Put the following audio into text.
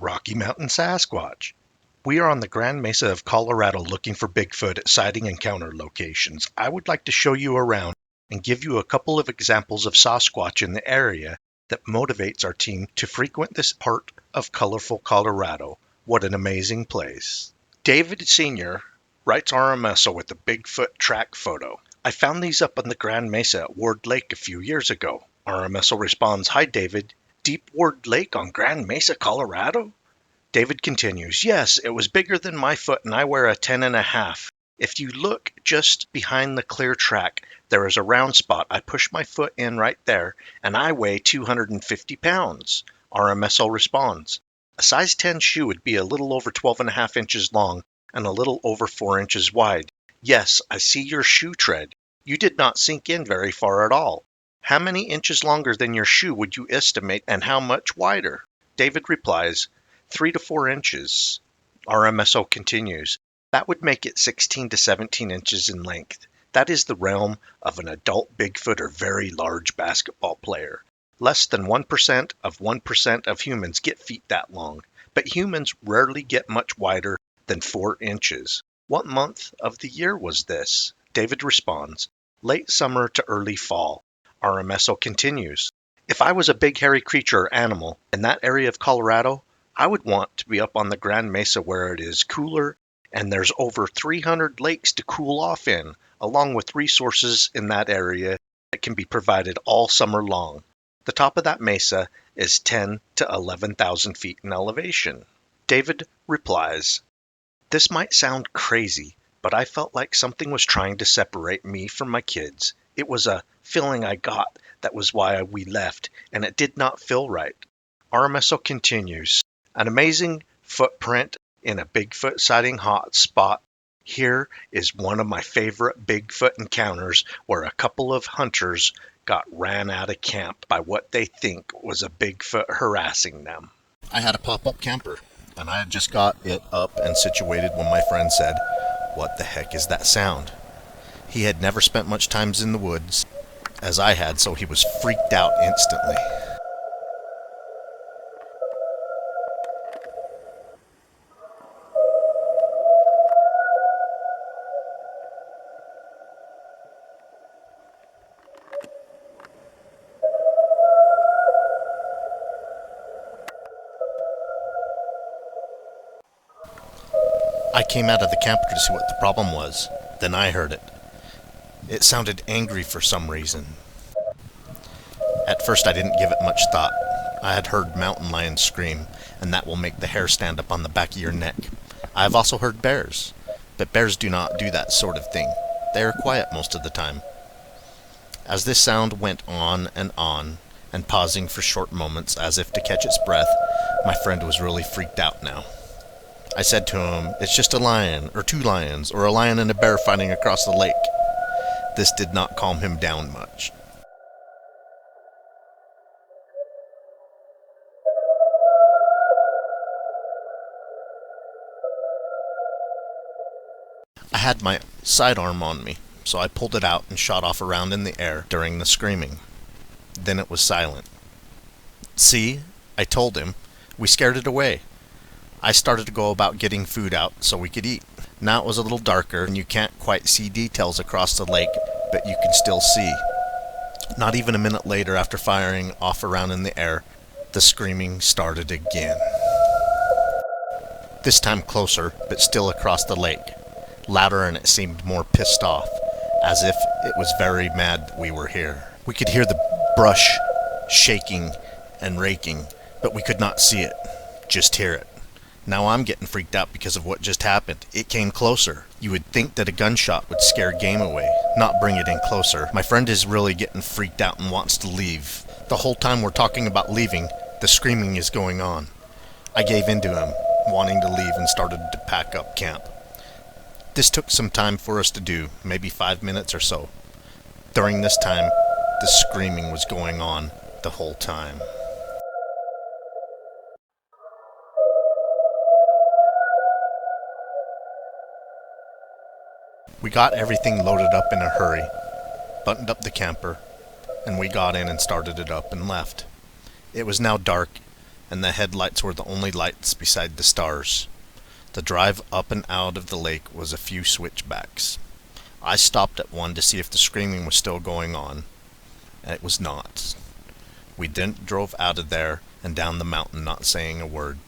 Rocky Mountain Sasquatch. We are on the Grand Mesa of Colorado looking for Bigfoot at sighting encounter locations. I would like to show you around and give you a couple of examples of Sasquatch in the area that motivates our team to frequent this part of colorful Colorado. What an amazing place. David Sr. writes RMSO with a Bigfoot track photo. I found these up on the Grand Mesa at Ward Lake a few years ago. RMSO responds, "Hi David, Deep Ward Lake on Grand Mesa, Colorado?" David continues, "Yes, it was bigger than my foot and I wear a 10.5. If you look just behind the clear track, there is a round spot. I push my foot in right there and I weigh 250 pounds. RMSO responds, "A size 10 shoe would be a little over 12.5 inches long and a little over 4 inches wide. Yes, I see your shoe tread. You did not sink in very far at all. How many inches longer than your shoe would you estimate and how much wider?" David replies, 3 to 4 inches. RMSO continues, "That would make it 16 to 17 inches in length. That is the realm of an adult Bigfoot or very large basketball player. Less than 1% of humans get feet that long, but humans rarely get much wider than 4 inches. What month of the year was this?" David responds, "Late summer to early fall." RMSO continues, "If I was a big hairy creature or animal in that area of Colorado, I would want to be up on the Grand Mesa where it is cooler and there's over 300 lakes to cool off in, along with resources in that area that can be provided all summer long. The top of that mesa is 10 to 11,000 feet in elevation." David replies, "This might sound crazy, but I felt like something was trying to separate me from my kids. It was a feeling I got. That was why we left, and it did not feel right." RMSO continues, "An amazing footprint in a Bigfoot sighting hot spot. Here is one of my favorite Bigfoot encounters where a couple of hunters got ran out of camp by what they think was a Bigfoot harassing them." I had a pop-up camper, and I had just got it up and situated when my friend said, "What the heck is that sound?" He had never spent much time in the woods, as I had, so he was freaked out instantly. I came out of the camper to see what the problem was. Then I heard it. It sounded angry for some reason. At first I didn't give it much thought. I had heard mountain lions scream, and that will make the hair stand up on the back of your neck. I have also heard bears, but bears do not do that sort of thing. They are quiet most of the time. As this sound went on, and pausing for short moments as if to catch its breath, my friend was really freaked out now. I said to him, "It's just a lion, or 2 lions, or a lion and a bear fighting across the lake." This did not calm him down much. I had my sidearm on me, so I pulled it out and shot off around in the air during the screaming. Then it was silent. "See," I told him, "we scared it away." I started to go about getting food out so we could eat. Now it was a little darker and you can't quite see details across the lake, but you can still see. Not even a minute later, after firing off around in the air, the screaming started again. This time closer, but still across the lake. Louder, and it seemed more pissed off, as if it was very mad that we were here. We could hear the brush shaking and raking, but we could not see it, just hear it. Now I'm getting freaked out because of what just happened. It came closer. You would think that a gunshot would scare game away, not bring it in closer. My friend is really getting freaked out and wants to leave. The whole time we're talking about leaving, the screaming is going on. I gave in to him, wanting to leave, and started to pack up camp. This took some time for us to do, maybe 5 minutes or so. During this time, the screaming was going on the whole time. We got everything loaded up in a hurry, buttoned up the camper, and we got in and started it up and left. It was now dark, and the headlights were the only lights beside the stars. The drive up and out of the lake was a few switchbacks. I stopped at one to see if the screaming was still going on, and it was not. We then drove out of there and down the mountain, not saying a word.